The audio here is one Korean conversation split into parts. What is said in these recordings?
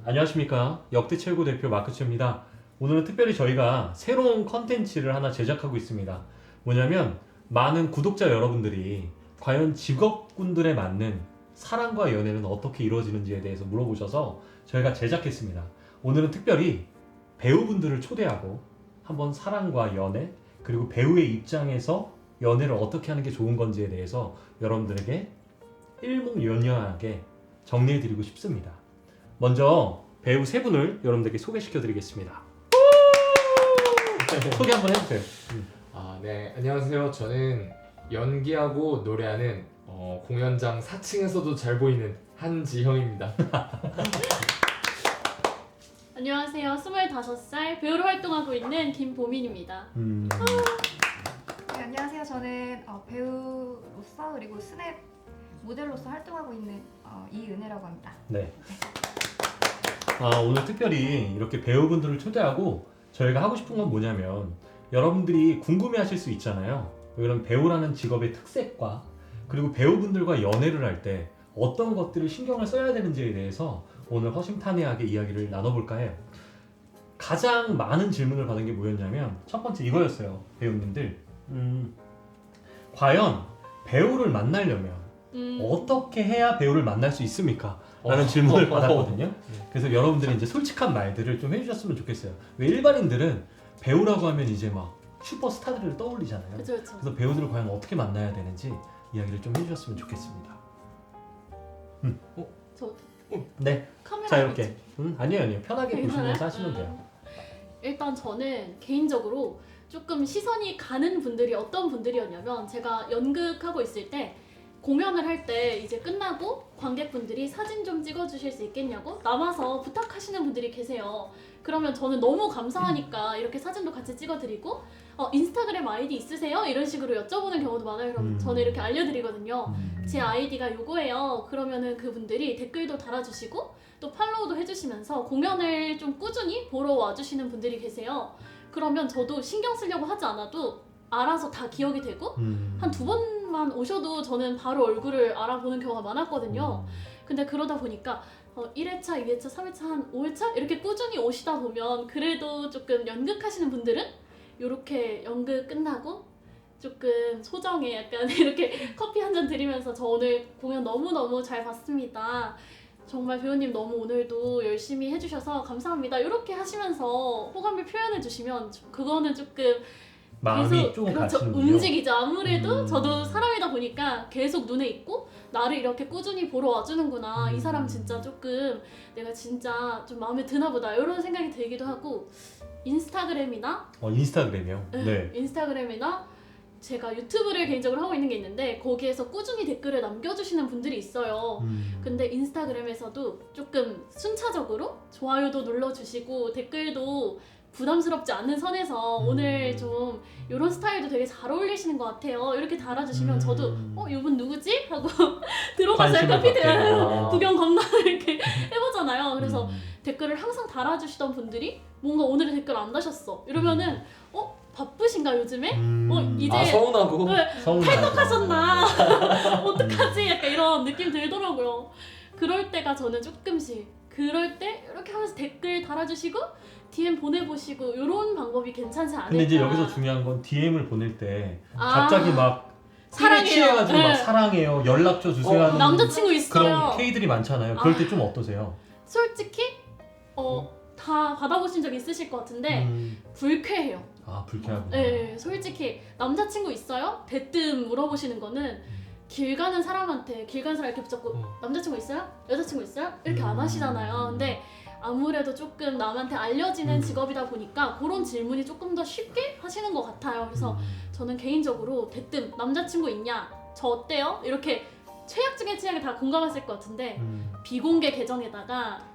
안녕하십니까. 역대 최고 대표 마크츠입니다. 오늘은 특별히 저희가 새로운 컨텐츠를 하나 제작하고 있습니다. 뭐냐면 많은 구독자 여러분들이 과연 직업군들에 맞는 사랑과 연애는 어떻게 이루어지는지에 대해서 물어보셔서 저희가 제작했습니다. 오늘은 특별히 배우분들을 초대하고 한번 사랑과 연애 그리고 배우의 입장에서 연애를 어떻게 하는 게 좋은 건지에 대해서 여러분들에게 일목요연하게 정리해드리고 싶습니다. 먼저 배우 세 분을 여러분들께 소개시켜드리겠습니다. 소개 한번 해주세요. 네, 안녕하세요. 저는 연기하고 노래하는 공연장 4층에서도 잘 보이는 한지형입니다. 안녕하세요. 25살 배우로 활동하고 있는 김보민입니다. 네, 안녕하세요. 저는 배우로서 그리고 스냅 모델로서 활동하고 있는 이은혜라고 합니다. 네. 오늘 특별히 이렇게 배우분들을 초대하고 저희가 하고 싶은 건 뭐냐면 여러분들이 궁금해하실 수 있잖아요. 이런 배우라는 직업의 특색과 그리고 배우분들과 연애를 할 때 어떤 것들을 신경을 써야 되는지에 대해서 오늘 허심탄회하게 이야기를 나눠볼까 해요. 가장 많은 질문을 받은 게 뭐였냐면 첫 번째 이거였어요. 배우님들 과연 배우를 만나려면 어떻게 해야 배우를 만날 수 있습니까? 라는 질문을 받았거든요. 그래서 여러분들이 이제 솔직한 말들을 좀 해주셨으면 좋겠어요. 왜 일반인들은 배우라고 하면 이제 막 슈퍼스타들을 떠올리잖아요. 그쵸. 그래서 배우들을 과연 어떻게 만나야 되는지 이야기를 좀 해주셨으면 좋겠습니다. 저 네, 카메라 자 이렇게 아니에요. 편하게 괜찮아요? 보시면서 하시면 돼요. 일단 저는 개인적으로 조금 시선이 가는 분들이 어떤 분들이었냐면 제가 연극하고 있을 때 공연을 할 때 이제 끝나고 관객분들이 사진 좀 찍어주실 수 있겠냐고 남아서 부탁하시는 분들이 계세요. 그러면 저는 너무 감사하니까 이렇게 사진도 같이 찍어드리고 인스타그램 아이디 있으세요? 이런 식으로 여쭤보는 경우도 많아요. 그럼 저는 이렇게 알려드리거든요. 제 아이디가 요거예요. 그러면은 그분들이 댓글도 달아주시고 또 팔로우도 해주시면서 공연을 좀 꾸준히 보러 와주시는 분들이 계세요. 그러면 저도 신경 쓰려고 하지 않아도 알아서 다 기억이 되고 한 2번만 오셔도 저는 바로 얼굴을 알아보는 경우가 많았거든요. 근데 그러다 보니까 1회차, 2회차, 3회차, 한 5회차 이렇게 꾸준히 오시다 보면 그래도 조금 연극하시는 분들은 이렇게 연극 끝나고 조금 소정에 약간 이렇게 커피 한 잔 드리면서 저 오늘 공연 너무너무 잘 봤습니다. 정말 배우님 너무 오늘도 열심히 해주셔서 감사합니다. 이렇게 하시면서 호감을 표현해 주시면 그거는 조금 마음이 계속 조금 그렇죠. 가시는군요. 움직이죠. 아무래도 저도 사람이다 보니까 계속 눈에 있고 나를 이렇게 꾸준히 보러 와주는구나. 이 사람 진짜 조금 내가 진짜 좀 마음에 드나 보다. 이런 생각이 들기도 하고 인스타그램이나 인스타그램이요? 네. 인스타그램이나 제가 유튜브를 개인적으로 하고 있는 게 있는데 거기에서 꾸준히 댓글을 남겨주시는 분들이 있어요. 근데 인스타그램에서도 조금 순차적으로 좋아요도 눌러주시고 댓글도 부담스럽지 않은 선에서 오늘 좀 이런 스타일도 되게 잘 어울리시는 것 같아요. 이렇게 달아주시면 저도 이분 누구지? 하고 들어가서 관심을 약간 피드 갖게 되고. 구경 겁나 이렇게 해보잖아요. 그래서 댓글을 항상 달아주시던 분들이 뭔가 오늘은 댓글 안 다셨어. 이러면은 바쁘신가 요즘에? 이제 서운하고. 탈덕하셨나? 어떡하지? 약간 이런 느낌 들더라고요. 그럴 때가 저는 조금씩 그럴 때 이렇게 하면서 댓글 달아주시고 DM 보내보시고 이런 방법이 괜찮지 않을까. 근데 이제 여기서 중요한 건 DM을 보낼 때 갑자기 막 사랑해요. 취해가지고 막 네. 사랑해요, 연락처 주세요 하는 남자친구 있어요. 그런 K들이 많잖아요. 그럴 때 좀 어떠세요? 솔직히 다 받아보신 적 있으실 것 같은데 불쾌해요. 불쾌하구나. 네, 솔직히 남자친구 있어요? 대뜸 물어보시는 거는 길 가는 사람한테 길 가는 사람 이렇게 붙잡고 남자친구 있어요? 여자친구 있어요? 이렇게 안 하시잖아요. 근데 아무래도 조금 남한테 알려지는 직업이다 보니까 그런 질문이 조금 더 쉽게 하시는 것 같아요. 그래서 저는 개인적으로 대뜸 남자친구 있냐? 저 어때요? 이렇게 최악 중에 최악에 다 공감하실 것 같은데 비공개 계정에다가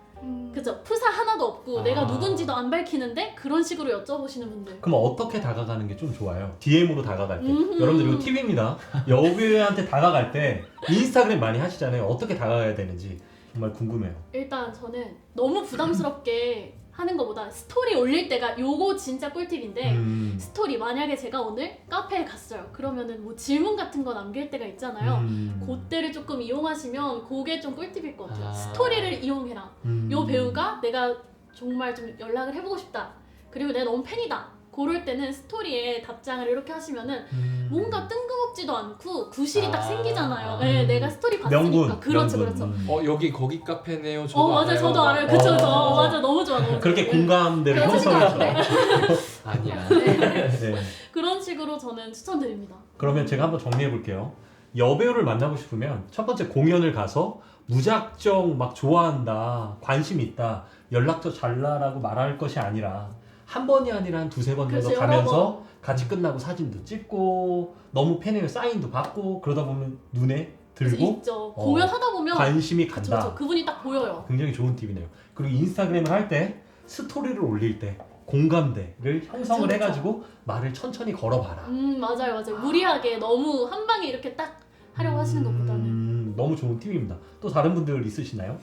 그죠? 프사 하나도 없고 내가 누군지도 안 밝히는데 그런 식으로 여쭤보시는 분들. 그럼 어떻게 다가가는 게 좀 좋아요? DM으로 다가갈 때. 여러분들 이거 팁입니다. 여배우한테 다가갈 때 인스타그램 많이 하시잖아요. 어떻게 다가가야 되는지 정말 궁금해요. 일단 저는 너무 부담스럽게 하는 것보다 스토리 올릴 때가 요거 진짜 꿀팁인데 음. 스토리 만약에 제가 오늘 카페에 갔어요. 그러면은 뭐 질문 같은 거 남길 때가 있잖아요. 그때를 조금 이용하시면 그게 좀 꿀팁일 것 같아요. 아. 스토리를 이용해라. 요 배우가 내가 정말 좀 연락을 해보고 싶다. 그리고 내가 너무 팬이다. 그럴 때는 스토리에 답장을 이렇게 하시면은 뭔가 뜬금없지도 않고 구실이 딱 아. 생기잖아요. 네, 내가 스토리 봤으니까. 명분. 그렇죠, 명분. 그렇죠. 여기 거기 카페네요. 저도 맞아요, 알아요. 저도 알아요. 그쵸, 그쵸. 어. 맞아, 너무 좋아, 너무 좋아. 그렇게 네. 공감대를 그러시죠. 형성해서. 아니야. 네. 그런 식으로 저는 추천드립니다. 그러면 제가 한번 정리해 볼게요. 여배우를 만나고 싶으면 첫 번째 공연을 가서 무작정 막 좋아한다, 관심 있다, 연락처 잘라라고 말할 것이 아니라 한 번이 아니라 한 두세 번 정도 그렇죠, 여러 가면서 같이 끝나고 사진도 찍고 너무 팬이면 사인도 받고 그러다 보면 눈에 그래서 들고 있죠. 공연하다 보면 관심이 그쵸, 간다. 그쵸. 그분이 딱 보여요. 굉장히 좋은 팁이네요. 그리고 인스타그램을 할 때 스토리를 올릴 때 공감대를 형성을 그쵸. 해가지고 말을 천천히 걸어봐라. 맞아요, 맞아요. 무리하게 너무 한 방에 이렇게 딱 하려고 하시는 것보다는. 너무 좋은 팁입니다. 또 다른 분들 있으시나요?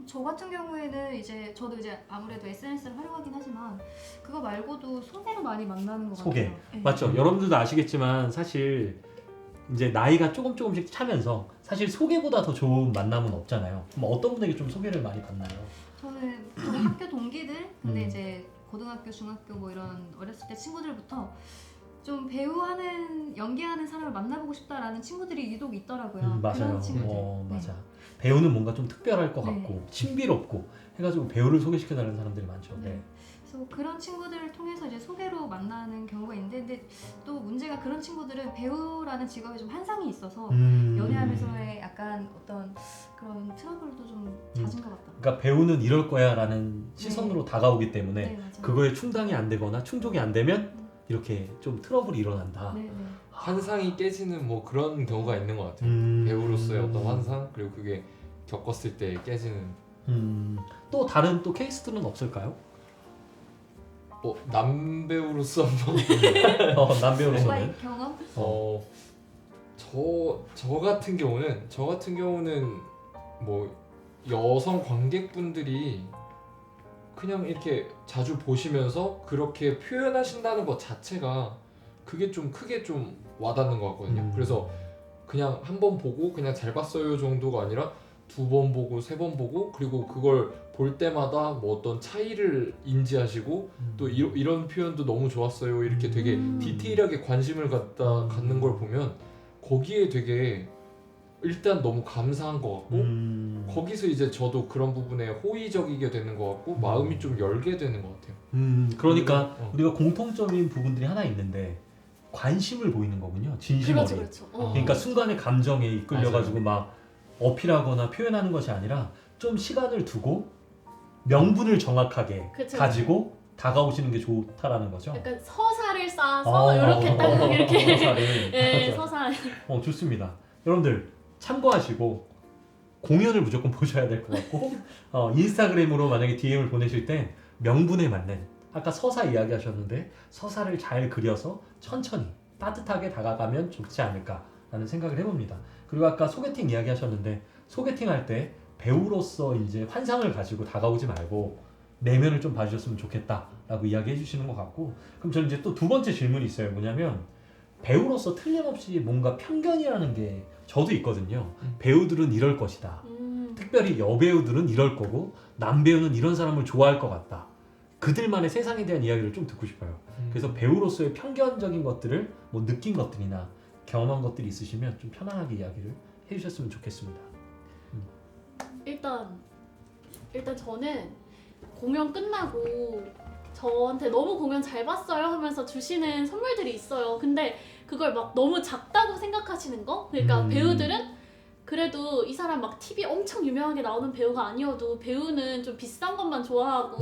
저 같은 경우에는 이제 저도 이제 아무래도 SNS를 활용하긴 하지만 그거 말고도 소개로 많이 만나는 것 소개. 같아요. 네. 맞죠? 여러분들도 아시겠지만 사실 이제 나이가 조금씩 차면서 사실 소개보다 더 좋은 만남은 없잖아요. 그럼 어떤 분에게 좀 소개를 많이 받나요? 저는 학교 동기들, 근데 음. 이제 고등학교, 중학교 뭐 이런 어렸을 때 친구들부터 좀 배우하는, 연기하는 사람을 만나보고 싶다라는 친구들이 유독 있더라고요. 맞아요. 그런 친구들. 어, 네. 맞아. 배우는 뭔가 좀 특별할 것 네. 같고 신비롭고 해가지고 배우를 소개시켜달라는 사람들이 많죠. 네. 네. 그래서 그런 친구들을 통해서 이제 소개로 만나는 경우가 있는데, 근데 또 문제가 그런 친구들은 배우라는 직업에 좀 한상이 있어서 연애하면서의 약간 어떤 그런 트러블도 좀 잦은 것 같다. 그러니까 배우는 이럴 거야라는 시선으로 다가오기 때문에 네, 맞아요. 그거에 충당이 안 되거나 충족이 안 되면 이렇게 좀 트러블이 일어난다. 네, 네. 환상이 깨지는 뭐 그런 경우가 있는 것 같아요. 배우로서의 어떤 환상 그리고 그게 겪었을 때 깨지는. 또 다른 또 케이스들은 없을까요? 남배우로서 한번 남배우로서는 오빠의 경험? 저 같은 경우는 뭐 여성 관객분들이 그냥 이렇게 자주 보시면서 그렇게 표현하신다는 것 자체가 그게 좀 크게 좀 와닿는 것 같거든요. 그래서 그냥 한 번 보고 그냥 잘 봤어요 정도가 아니라 두 번 보고 세 번 보고 그리고 그걸 볼 때마다 뭐 어떤 차이를 인지하시고 또 이런 표현도 너무 좋았어요 이렇게 되게 디테일하게 관심을 갖는 걸 보면 거기에 되게 일단 너무 감사한 것 같고 거기서 이제 저도 그런 부분에 호의적이게 되는 것 같고 마음이 좀 열게 되는 것 같아요. 그러니까 어. 우리가 공통점인 부분들이 하나 있는데 관심을 보이는 거군요. 진심 그렇죠, 어린. 그렇죠. 그러니까 순간의 감정에 이끌려가지고 막 어필하거나 표현하는 것이 아니라 좀 시간을 두고 명분을 정확하게 그쵸. 가지고 다가오시는 게 좋다라는 거죠. 약간 서사를 쌓아서 이렇게 딱 이렇게 서사를. 예, 맞아요. 서사. 좋습니다. 여러분들 참고하시고 공연을 무조건 보셔야 될 것 같고 인스타그램으로 만약에 DM을 보내실 때 명분에 맞는 아까 서사 이야기 하셨는데 서사를 잘 그려서 천천히 따뜻하게 다가가면 좋지 않을까라는 생각을 해봅니다. 그리고 아까 소개팅 이야기 하셨는데 소개팅 할 때 배우로서 이제 환상을 가지고 다가오지 말고 내면을 좀 봐주셨으면 좋겠다라고 이야기해 주시는 것 같고 그럼 저는 이제 또 두 번째 질문이 있어요. 뭐냐면 배우로서 틀림없이 뭔가 편견이라는 게 저도 있거든요. 배우들은 이럴 것이다. 특별히 여배우들은 이럴 거고 남배우는 이런 사람을 좋아할 것 같다. 그들만의 세상에 대한 이야기를 좀 듣고 싶어요. 그래서 배우로서의 편견적인 것들을 뭐 느낀 것들이나 경험한 것들이 있으시면 좀 편안하게 이야기를 해주셨으면 좋겠습니다. 일단 저는 공연 끝나고 저한테 너무 공연 잘 봤어요 하면서 주시는 선물들이 있어요. 근데 그걸 막 너무 작다고 생각하시는 거? 그러니까 배우들은 그래도 이 사람 막 TV 엄청 유명하게 나오는 배우가 아니어도 배우는 좀 비싼 것만 좋아하고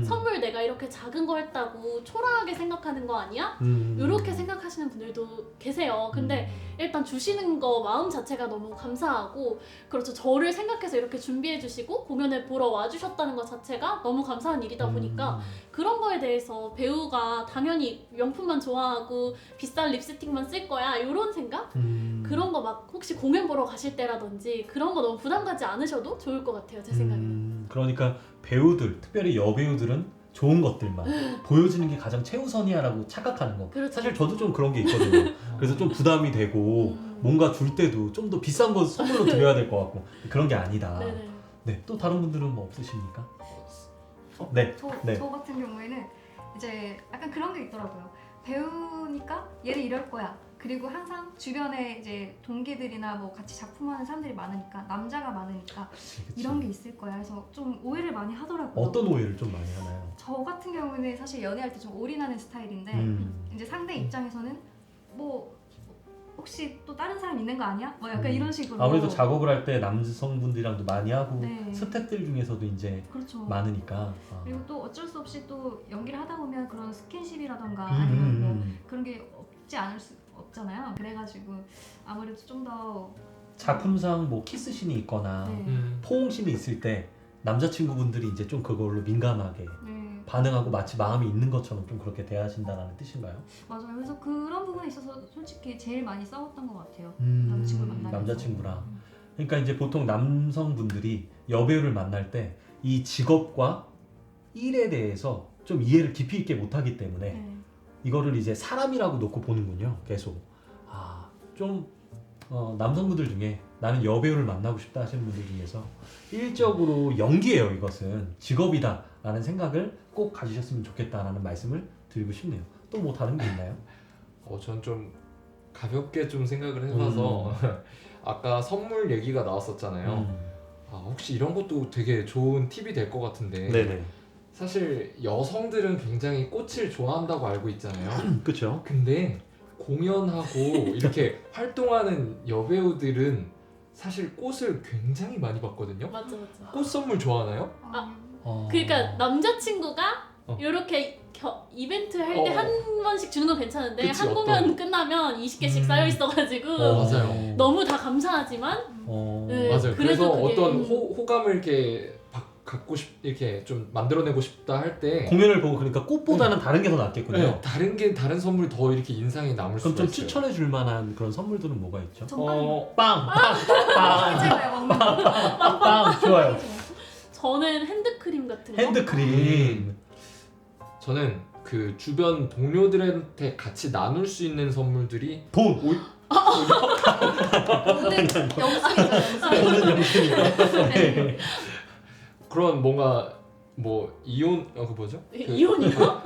선물 내가 이렇게 작은 거 했다고 초라하게 생각하는 거 아니야? 이렇게 생각하시는 분들도 계세요. 근데 일단 주시는 거 마음 자체가 너무 감사하고 그렇죠. 저를 생각해서 이렇게 준비해 주시고 공연을 보러 와주셨다는 것 자체가 너무 감사한 일이다 보니까 그런 거에 대해서 배우가 당연히 명품만 좋아하고 비싼 립스틱만 쓸 거야 이런 생각? 그런 거 막 혹시 공연 보러 가실 때라든지 그런 거 너무 부담 가지 않으셔도 좋을 것 같아요. 제 생각에는. 그러니까 배우들, 특별히 여배우들은 좋은 것들만 보여지는 게 가장 최우선이야라고 착각하는 거. 그렇죠. 사실 저도 좀 그런 게 있거든요. 그래서 좀 부담이 되고 뭔가 줄 때도 좀 더 비싼 거 선물로 드려야 될 것 같고 그런 게 아니다. 네네. 네, 또 다른 분들은 뭐 없으십니까? 네, 저 네. 같은 경우에는 이제 약간 그런 게 있더라고요. 배우니까 얘는 이럴 거야. 그리고 항상 주변에 이제 동기들이나 뭐 같이 작품하는 사람들이 많으니까 남자가 많으니까 그치. 이런 게 있을 거야. 그래서 좀 오해를 많이 하더라고요. 어떤 오해를 좀 많이 하나요? 저 같은 경우는 사실 연애할 때 좀 올인하는 스타일인데 이제 상대 입장에서는 뭐 혹시 또 다른 사람 있는 거 아니야? 뭐 약간 이런 식으로. 아무래도 작업을 할 때 남성분들이랑도 많이 하고 네. 스태프들 중에서도 이제 그렇죠. 많으니까. 그리고 또 어쩔 수 없이 또 연기를 하다 보면 그런 스킨십이라던가 아니면 뭐 그런 게 없지 않을 수 없잖아요. 그래가지고 아무래도 좀 더 작품상 뭐 키스신이 있거나 네. 포옹신이 있을 때 남자친구분들이 이제 좀 그걸로 민감하게 네, 반응하고 마치 마음이 있는 것처럼 좀 그렇게 대하신다는 뜻인가요? 맞아요. 그래서 그런 부분에 있어서 솔직히 제일 많이 싸웠던 것 같아요. 남자친구를 만나면서. 남자친구랑. 그러니까 이제 보통 남성분들이 여배우를 만날 때 이 직업과 일에 대해서 좀 이해를 깊이 있게 못하기 때문에 네. 이거를 이제 사람이라고 놓고 보는군요. 계속. 좀 남성분들 중에 나는 여배우를 만나고 싶다 하시는 분들 중에서 일적으로 연기예요. 이것은 직업이다라는 생각을 꼭 가지셨으면 좋겠다라는 말씀을 드리고 싶네요. 또 뭐 다른 게 있나요? 전 좀 가볍게 좀 생각을 해봐서 아까 선물 얘기가 나왔었잖아요. 혹시 이런 것도 되게 좋은 팁이 될 것 같은데 네네. 사실 여성들은 굉장히 꽃을 좋아한다고 알고 있잖아요. 그렇죠. 근데 공연하고 이렇게 활동하는 여배우들은 사실 꽃을 굉장히 많이 받거든요. 맞아 맞아. 꽃 선물 좋아하나요? 그러니까 남자친구가 어. 이렇게 이벤트 할 때 한 번씩 주는 건 괜찮은데 그치, 한 공연 끝나면 20개씩 쌓여 있어가지고 맞아요. 너무 다 감사하지만 네, 맞아요. 그래서 그래도 그게, 어떤 호감을 이렇게 갖고 이렇게 좀 만들어내고 싶다 할 때 공연을 보고 그러니까 꽃보다는 다른 게 더 낫겠군요. 네, 다른 선물이 더 이렇게 인상이 남을 그럼 수가 좀 있어요. 추천해 줄 만한 그런 선물들은 뭐가 있죠? 전빵 빵! 빵이 최고예요. 먹는 거. 빵! 좋아요. 저는 핸드크림 같은 거. 핸드크림. 저는 그 주변 동료들한테 같이 나눌 수 있는 선물들이 돈! 오늘 영상이죠. 돈은 영신이고. 네. 그런 뭔가 뭐 이온 그 뭐죠? 그 이온이요?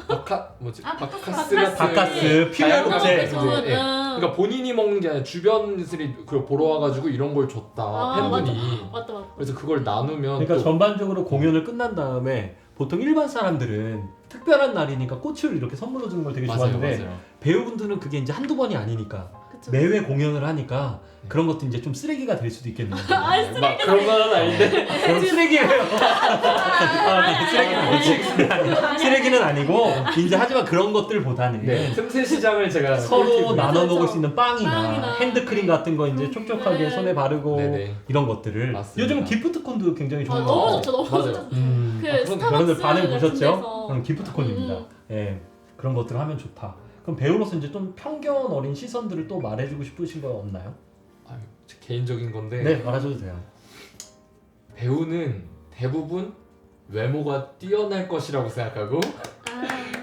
뭐지? 바카스. 바카스 같은 바카스, 필요한 다양한 업체. 것들. 예. 그러니까 본인이 먹는 게 아니라 주변들이 그걸 보러 와가지고 이런 걸 줬다 팬분이. 맞다 맞다. 그래서 그걸 나누면 그러니까 또 전반적으로 공연을 끝난 다음에 보통 일반 사람들은 특별한 날이니까 꽃을 이렇게 선물로 주는 걸 되게 좋아하는데 배우분들은 그게 이제 한두 번이 아니니까 그쵸. 매회 공연을 하니까 그런 것도 이제 좀 쓰레기가 될 수도 있겠네요. 막 그런 건 아닌데 그럼 쓰레기예요. 쓰레기는 아니고 쓰레기는 아니고 이제 하지만 그런 것들보다는 네, 틈새 시장을 제가 서로 꿀팁을- 나눠 먹을 그렇죠. 수 있는 빵이나 핸드크림 같은 거 이제 촉촉하게 네. 손에 바르고 네네. 이런 것들을 맞습니다. 요즘은 기프트콘도 굉장히 좋은 것 너무 같아요. 좋죠 너무 맞아요. 좋죠. 그 그 스타벅스 여러분들 반응 같은 보셨죠? 데서. 그럼 기프트콘입니다. 예, 그런 것들을 하면 좋다. 그럼 배우로서 이제 좀 편견 어린 시선들을 또 말해주고 싶으신 거 없나요? 제 개인적인 건데 네, 말하셔도 돼요. 배우는 대부분 외모가 뛰어날 것이라고 생각하고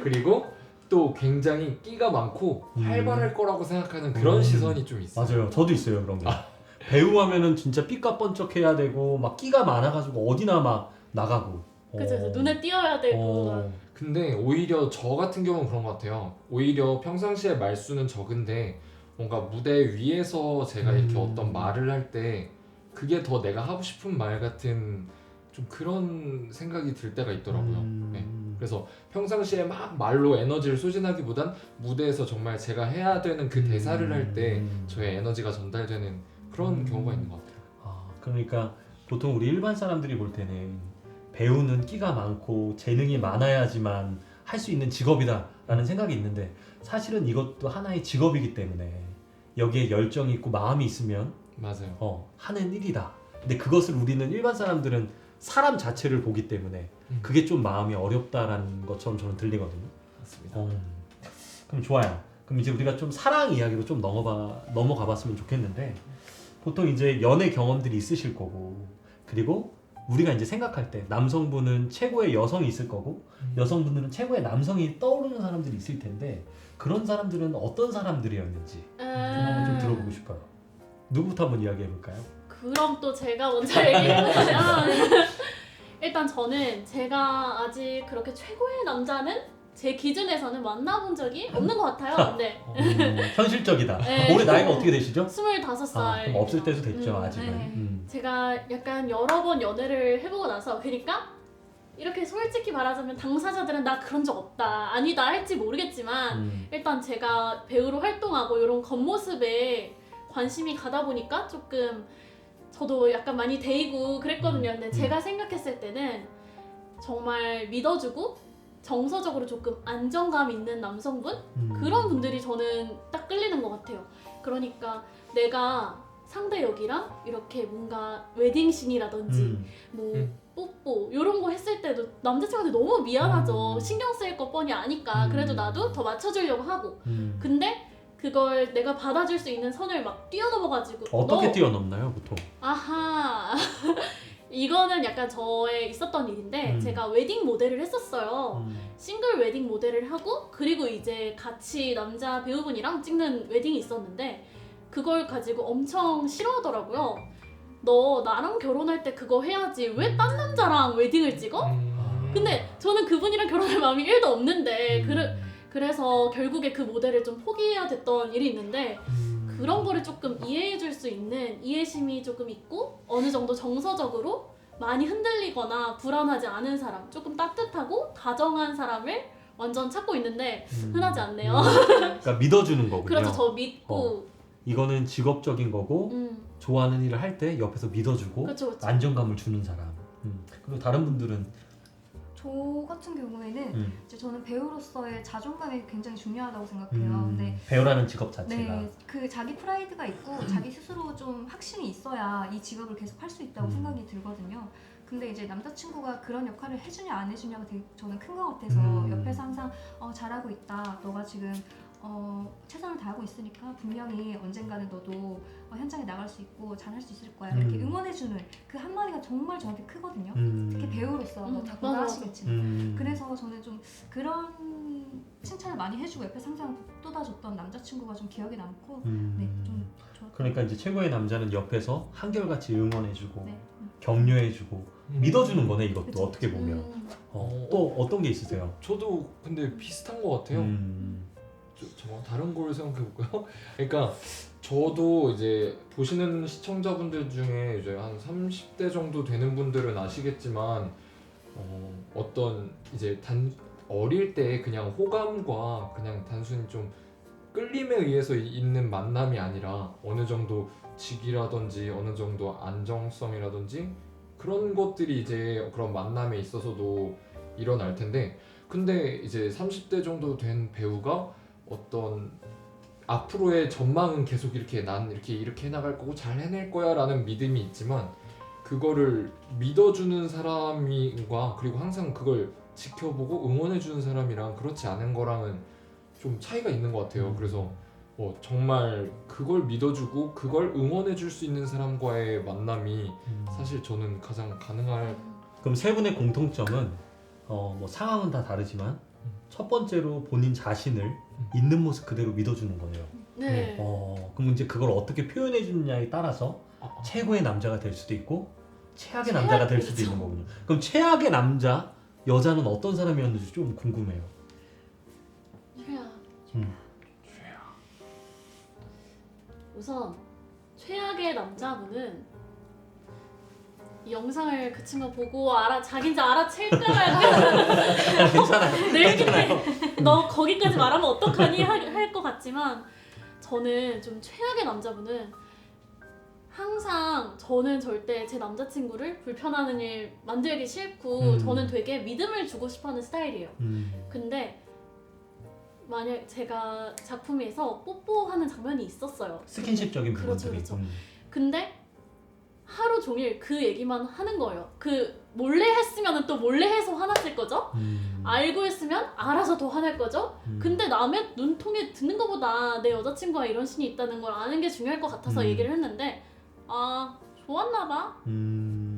그리고 또 굉장히 끼가 많고 활발할 거라고 생각하는 그런 시선이 좀 있어요. 맞아요. 저도 있어요 그런 거. 배우 하면은 진짜 삐까뻔쩍해야 되고 막 끼가 많아가지고 어디나 막 나가고. 그죠 눈에 띄어야 되고 근데 오히려 저 같은 경우는 그런 것 같아요. 오히려 평상시에 말수는 적은데 뭔가 무대 위에서 제가 이렇게 어떤 말을 할 때 그게 더 내가 하고 싶은 말 같은 좀 그런 생각이 들 때가 있더라고요. 네. 그래서 평상시에 막 말로 에너지를 소진하기보단 무대에서 정말 제가 해야 되는 그 대사를 할 때 저의 에너지가 전달되는 그런 경우가 있는 것 같아요. 그러니까 보통 우리 일반 사람들이 볼 때는 배우는 끼가 많고 재능이 많아야지만 할 수 있는 직업이다라는 생각이 있는데 사실은 이것도 하나의 직업이기 때문에 여기에 열정이 있고 마음이 있으면 맞아요. 하는 일이다. 근데 그것을 우리는 일반 사람들은 사람 자체를 보기 때문에 그게 좀 마음이 어렵다라는 것처럼 저는 들리거든요. 맞습니다. 그럼 좋아요. 그럼 이제 우리가 좀 사랑 이야기로 좀 넘어가 봤으면 좋겠는데 보통 이제 연애 경험들이 있으실 거고 그리고 우리가 이제 생각할 때 남성분은 최고의 여성이 있을 거고 여성분들은 최고의 남성이 떠오르는 사람들이 있을 텐데 그런 사람들은 어떤 사람들이었는지 한번 좀 들어보고 싶어요. 누구부터 한번 이야기해 볼까요? 그럼 또 제가 먼저 얘기해보면 일단 저는 제가 아직 그렇게 최고의 남자는 제 기준에서는 만나본 적이 없는 것 같아요. 근데 현실적이다. 네. 올해 나이가 어떻게 되시죠? 25살. 그럼 없을 때도 됐죠 아직은. 네. 제가 약간 여러 번 연애를 해보고 나서 그러니까 이렇게 솔직히 말하자면 당사자들은 나 그런 적 없다 아니다 할지 모르겠지만 일단 제가 배우로 활동하고 이런 겉모습에 관심이 가다 보니까 조금 저도 약간 많이 데이고 그랬거든요. 근데 제가 생각했을 때는 정말 믿어주고 정서적으로 조금 안정감 있는 남성분? 그런 분들이 저는 딱 끌리는 것 같아요. 그러니까 내가 상대 역이랑 이렇게 뭔가 웨딩씬이라든지 뭐 뽀뽀 이런 거 했을 때도 남자친구한테 너무 미안하죠. 신경 쓸 거 뻔히 아니까 그래도 나도 더 맞춰주려고 하고 근데 그걸 내가 받아줄 수 있는 선을 막 뛰어넘어가지고 어떻게 뛰어넘나요 보통? 아하 이거는 약간 저의 있었던 일인데 제가 웨딩 모델을 했었어요. 싱글 웨딩 모델을 하고 그리고 이제 같이 남자 배우분이랑 찍는 웨딩이 있었는데 그걸 가지고 엄청 싫어하더라고요. 너 나랑 결혼할 때 그거 해야지 왜 딴 남자랑 웨딩을 찍어? 근데 저는 그분이랑 결혼할 마음이 1도 없는데 그래서 결국에 그 모델을 좀 포기해야 됐던 일이 있는데 그런 거를 조금 이해해줄 수 있는 이해심이 조금 있고 어느 정도 정서적으로 많이 흔들리거나 불안하지 않은 사람 조금 따뜻하고 다정한 사람을 완전 찾고 있는데 흔하지 않네요. 그러니까 믿어주는 거군요. 그래서 저 믿고 이거는 직업적인 거고 좋아하는 일을 할 때 옆에서 믿어주고 그쵸. 안정감을 주는 사람. 그리고 다른 분들은 저 같은 경우에는 이제 저는 배우로서의 자존감이 굉장히 중요하다고 생각해요. 근데 배우라는 직업 자체가 네, 그 자기 프라이드가 있고 자기 스스로 좀 확신이 있어야 이 직업을 계속 할 수 있다고 생각이 들거든요. 근데 이제 남자친구가 그런 역할을 해주냐 안 해주냐가 되게 저는 큰 것 같아서 옆에서 항상 잘하고 있다. 너가 지금 최선을 다하고 있으니까 분명히 언젠가는 너도 현장에 나갈 수 있고 잘할 수 있을 거야. 이렇게 응원해주는 그 한마디가 정말 저한테 크거든요. 특히 배우로서 다 공감하시겠지만 그래서 저는 좀 그런 칭찬을 많이 해주고 옆에 항상 돋아줬던 남자친구가 좀 기억에 남고 네, 좀 좋았던 그러니까 이제 최고의 남자는 옆에서 한결같이 응원해주고 네. 격려해주고 믿어주는 거네 이것도 그쵸. 어떻게 보면 또 어떤 게 있으세요? 저도 근데 비슷한 것 같아요. 저 다른 걸 생각해 볼까요? 그러니까 저도 이제 보시는 시청자분들 중에 이제 한 30대 정도 되는 분들은 아시겠지만 어떤 이제 어릴 때 그냥 호감과 그냥 단순히 좀 끌림에 의해서 있는 만남이 아니라 어느 정도 직이라든지 어느 정도 안정성이라든지 그런 것들이 이제 그런 만남에 있어서도 일어날 텐데 근데 이제 30대 정도 된 배우가 어떤 앞으로의 전망은 계속 이렇게 난 이렇게 해나갈 거고 잘 해낼 거야 라는 믿음이 있지만 그거를 믿어주는 사람과 그리고 항상 그걸 지켜보고 응원해주는 사람이랑 그렇지 않은 거랑은 좀 차이가 있는 것 같아요. 그래서 정말 그걸 믿어주고 그걸 응원해줄 수 있는 사람과의 만남이 사실 저는 가장 가능할. 그럼 세 분의 공통점은 뭐 상황은 다 다르지만 첫 번째로 본인 자신을 있는 모습 그대로 믿어주는 거네요. 네. 그럼 이제 그걸 어떻게 표현해 주느냐에 따라서 최고의 남자가 될 수도 있고 최악의 남자가 될 수도 있는 거군요. 그럼 최악의 남자 여자는 어떤 사람이었는지 좀 궁금해요. 우선 최악의 남자분은 이 영상을 그 친구가 보고 자기인지 알아챌까 말까 괜찮아요. 늙은데 너 거기까지 말하면 어떡하니 할 것 같지만 저는 좀 최악의 남자분은 항상 저는 절대 제 남자친구를 불편하는 일 만들기 싫고 저는 되게 믿음을 주고 싶어하는 스타일이에요. 근데 만약 제가 작품에서 뽀뽀하는 장면이 있었어요. 스킨십적인 그렇죠, 부분들이. 그렇죠. 근데 하루 종일 그 얘기만 하는 거예요. 그 몰래 했으면 또 몰래 해서 화났을 거죠? 알고 했으면 알아서 더 화날 거죠? 근데 남의 눈통에 듣는 것보다 내 여자친구와 이런 신이 있다는 걸 아는 게 중요할 것 같아서 얘기를 했는데 좋았나 봐.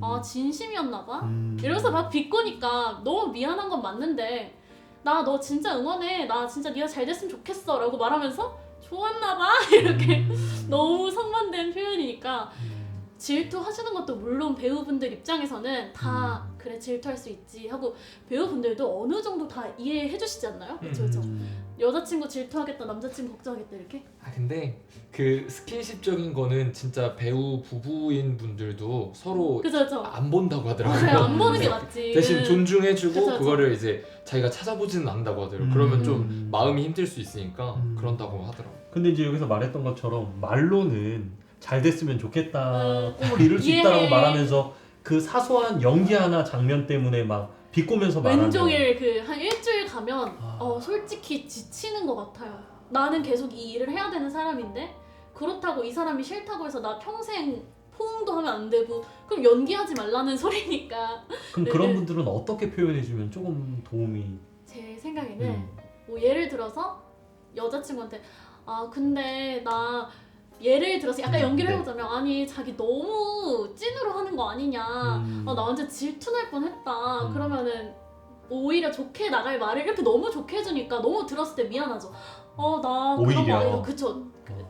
아 진심이었나 봐. 이러면서 막 비꼬니까 너무 미안한 건 맞는데 나 너 진짜 응원해. 나 진짜 네가 잘 됐으면 좋겠어 라고 말하면서 좋았나 봐 이렇게 너무 상반된 표현이니까 질투하시는 것도 물론 배우분들 입장에서는 다 그래 질투할 수 있지 하고 배우분들도 어느 정도 다 이해해 주시지 않나요? 그쵸 그쵸. 여자친구 질투하겠다 남자친구 걱정하겠다 이렇게? 아 근데 그 스킨십적인 거는 진짜 배우 부부인 분들도 서로 그죠 그죠. 안 본다고 하더라고요. 맞아요. 안 보는 게 맞지. 대신 존중해주고 그쵸, 그쵸. 그거를 이제 자기가 찾아보지는 않는다고 하더라고요. 그러면 좀 마음이 힘들 수 있으니까 그런다고 하더라고요. 근데 이제 여기서 말했던 것처럼 말로는 잘 됐으면 좋겠다, 꿈을 이룰 수 이해해. 있다라고 말하면서 그 사소한 연기 하나 장면 때문에 막 비꼬면서 말하면 왼종일 그 한 일주일 가면 아. 솔직히 지치는 것 같아요. 나는 계속 이 일을 해야 되는 사람인데 그렇다고 이 사람이 싫다고 해서 나 평생 포옹도 하면 안 되고 그럼 연기하지 말라는 소리니까. 그럼 네, 그런 네. 분들은 어떻게 표현해주면 조금 도움이 제 생각에는 뭐 예를 들어서 여자친구한테 아 근데 나 예를 들어서 약간 연기를 네. 해보자면 아니 자기 너무 찐으로 하는 거 아니냐 나 완전 질투날 뻔했다 그러면은 오히려 좋게 나갈 말을 이렇게 너무 좋게 해주니까 너무 들었을 때 미안하죠. 나 그런 오히려. 거 아니고 그쵸.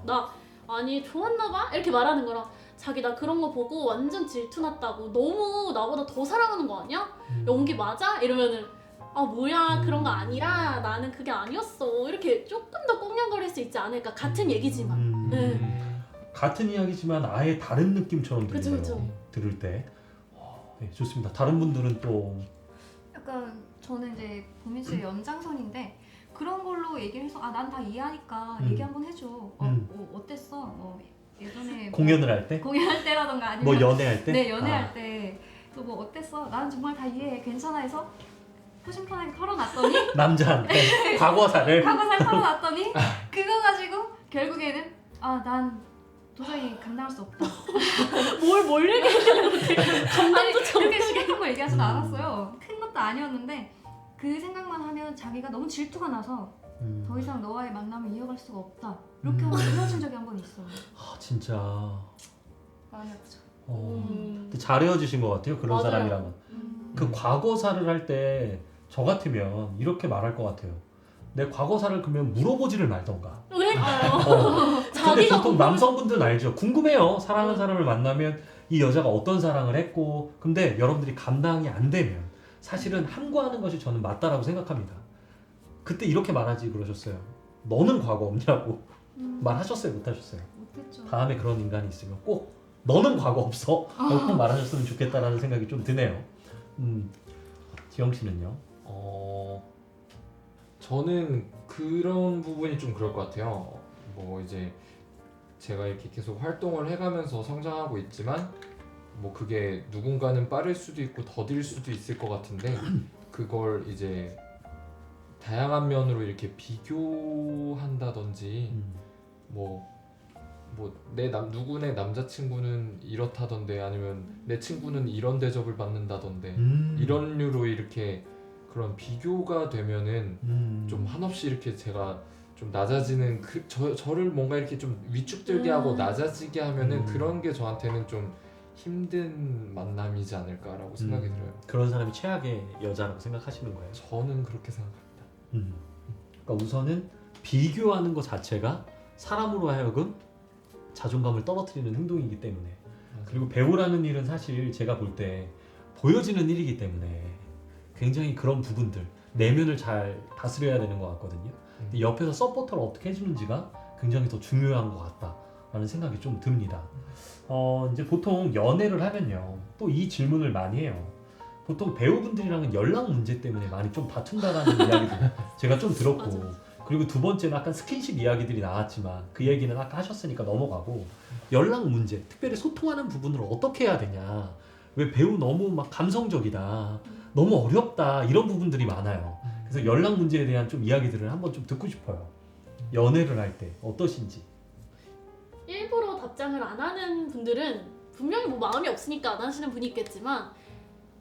나 아니 좋았나 봐 이렇게 말하는 거랑 자기 나 그런 거 보고 완전 질투났다고 너무 나보다 더 사랑하는 거 아니야? 연기 맞아? 이러면은 아 뭐야 그런 거 아니라 나는 그게 아니었어 이렇게 조금 더 꽁냥거릴 수 있지 않을까 같은 얘기지만. 네. 같은 이야기지만 아예 다른 느낌처럼 그쵸, 들리네요. 그쵸. 들을 때. 네, 좋습니다. 다른 분들은 또 약간 저는 이제 보민 씨의 연장선인데 그런 걸로 얘기를 해서 아 난 다 이해하니까 얘기 한번 해줘. 어땠어? 뭐 예전에 공연을 할 때, 공연할 때라던가 아니면 뭐 연애할 때, 네 연애할 때 또 뭐 어땠어? 나는 정말 다 이해해. 괜찮아 해서 포심판하게 털어놨더니 남자한테 과거사를 과거살 털어놨더니 그거 가지고 결국에는 아 난 도저히 감당할 수 없다. 뭘 얘기했는데 감당도처럼 그렇게 큰 거 얘기하지도 않았어요. 큰 것도 아니었는데 그 생각만 하면 자기가 너무 질투가 나서 더 이상 너와의 만남을 이어갈 수가 없다. 이렇게 하고 헤어진 적이 한 번 있어요. 아 진짜 마음이 아프죠. 근데 잘 헤어지신 것 같아요. 그런 맞아요. 사람이랑은. 그 과거사를 할 때 저 같으면 이렇게 말할 것 같아요. 내 과거사를 그러면 물어보지를 말던가. 그러니까요. 근데 자기가 보통 남성분들은 알죠. 궁금해요. 사랑하는 사람을 만나면 이 여자가 어떤 사랑을 했고. 근데 여러분들이 감당이 안 되면 사실은 함구하는 것이 저는 맞다라고 생각합니다. 그때 이렇게 말하지 그러셨어요. 너는 과거 없냐고 말하셨어요? 못하셨어요? 못했죠. 다음에 그런 인간이 있으면 꼭 너는 과거 없어? 라고 꼭 말하셨으면 좋겠다라는 생각이 좀 드네요. 지영 씨는요? 저는 그런 부분이 좀 그럴 것 같아요. 뭐 이제 제가 이렇게 계속 활동을 해가면서 성장하고 있지만 뭐 그게 누군가는 빠를 수도 있고 더딜 수도 있을 것 같은데 그걸 이제 다양한 면으로 이렇게 비교한다든지 누구네 남자친구는 이렇다던데 아니면 내 친구는 이런 대접을 받는다던데 이런 류로 이렇게 그런 비교가 되면은 좀 한없이 이렇게 제가 좀 낮아지는 저를 뭔가 이렇게 좀 위축되게 하고 낮아지게 하면은 그런 게 저한테는 좀 힘든 만남이지 않을까라고 생각이 들어요. 그런 사람이 최악의 여자라고 생각하시는 거예요? 저는 그렇게 생각합니다. 그러니까 우선은 비교하는 것 자체가 사람으로 하여금 자존감을 떨어뜨리는 행동이기 때문에 그리고 배우라는 일은 사실 제가 볼 때 보여지는 일이기 때문에 굉장히 그런 부분들 내면을 잘 다스려야 되는 것 같거든요. 근데 옆에서 서포터를 어떻게 해주는지가 굉장히 더 중요한 것 같다라는 생각이 좀 듭니다. 이제 보통 연애를 하면요 또 이 질문을 많이 해요. 보통 배우분들이랑은 연락 문제 때문에 많이 좀 다툰다라는 이야기도 제가 좀 들었고 맞아. 그리고 두 번째는 약간 스킨십 이야기들이 나왔지만 그 얘기는 아까 하셨으니까 넘어가고 연락 문제, 특별히 소통하는 부분을 어떻게 해야 되냐 왜 배우 너무 막 감성적이다 너무 어렵다 이런 부분들이 많아요. 그래서 연락 문제에 대한 좀 이야기들을 한번 좀 듣고 싶어요. 연애를 할 때 어떠신지. 일부러 답장을 안 하는 분들은 분명히 뭐 마음이 없으니까 안 하시는 분이 있겠지만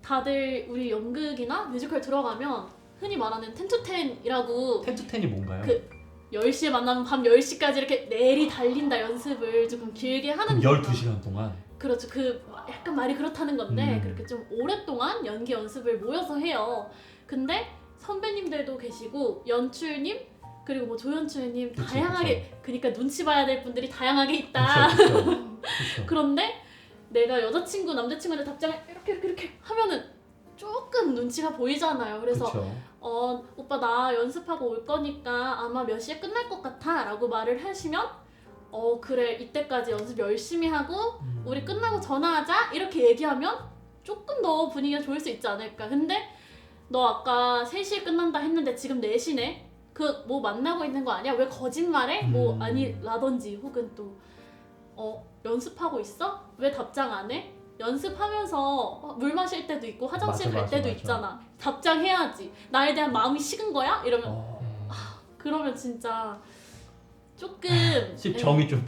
다들 우리 연극이나 뮤지컬 들어가면 흔히 말하는 10-10이라고 10-10이 뭔가요? 10시에 만나면 밤 10시까지 이렇게 내리 달린다 연습을 조금 길게 하는 그럼 경우가 12시간 동안 그렇죠. 약간 말이 그렇다는 건데 음. 그렇게 좀 오랫동안 연기 연습을 모여서 해요. 근데 선배님들도 계시고 연출님 그리고 뭐 조연출님 그쵸, 다양하게 그러니까 눈치 봐야 될 분들이 다양하게 있다. 그렇죠. 그런데 내가 여자친구 남자친구한테 답장을 이렇게 하면은 조금 눈치가 보이잖아요. 그래서 오빠 나 연습하고 올 거니까 아마 몇 시에 끝날 것 같아 라고 말을 하시면 그래 이때까지 연습 열심히 하고 우리 끝나고 전화하자 이렇게 얘기하면 조금 더 분위기가 좋을 수 있지 않을까. 근데 너 아까 3시에 끝난다 했는데 지금 4시네 그 뭐 만나고 있는 거 아니야? 왜 거짓말해? 뭐 아니라든지 혹은 또 연습하고 있어? 왜 답장 안 해? 연습하면서 물 마실 때도 있고 화장실 갈 때도 있잖아. 답장해야지. 나에 대한 마음이 식은 거야? 이러면 그러면 진짜 조금 정이 좀